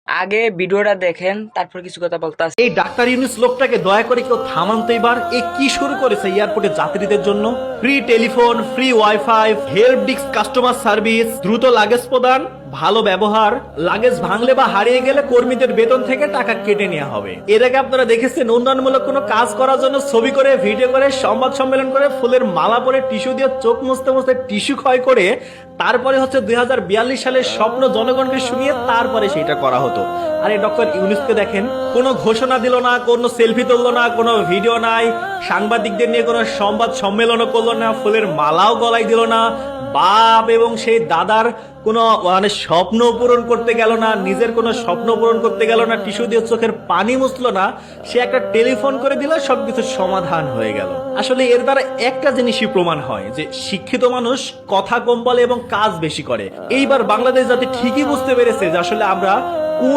আগে ভিডিওটা দেখেন, তারপর কিছু কথা বলতে আছে। এই ডাক্তার ইউনুস লোকটাকে দয়া করে কেউ থামান তো এবার। এ কি শুরু করেছে এয়ারপোর্টে যাত্রীদের জন্য? Free telephone, free wifi, help desk customer service, দ্রুত লাগেজ প্রদান, ভালো ব্যবহার, লাগেজ ভাঙলে বা হারিয়ে গেলে কর্মীদের বেতন থেকে টাকা কেটে নেওয়া হবে। এর আগে আপনারা দেখেছেন উন্নয়নমূলক কোনো কাজ করার জন্য ছবি করে, ভিডিও করে, সংবাদ সম্মেলন করে, ফুলের মালা পরে, টিস্যু দিয়ে চোখ মুছতে মুছতে টিস্যু ক্ষয় করে তারপরে হচ্ছে 2042 সালের স্বপ্ন জনগণকে শুনিয়ে তারপরে সেটা করা হতো। আর এই ডক্টর ইউনুসকে দেখেন, কোনো ঘোষণা দিল না, কোনো সেলফি তুললো না, কোনো ভিডিও নাই, সাংবাদিকদের নিয়ে কোনো সংবাদ সম্মেলনও করলো না, ফুলের মালাও গলায় দিল না, বাপ এবং সেই দাদার কোনো স্বপ্ন পূরণ করতে গেল না, নিজের কোনো স্বপ্ন পূরণ করতে গেল না, টিস্যু দিয়ে চোখের পানি মুছলো না, সে একটা টেলিফোন করে দিল, সবকিছু সমাধান হয়ে গেল। আসলে এর দ্বারা একটা জিনিসই প্রমাণ হয় যে শিক্ষিত মানুষ কথা কম বলে এবং কাজ বেশি করে। এইবার বাংলাদেশ জাতি ঠিকই বুঝতে পেরেছে যে আসলে আমরা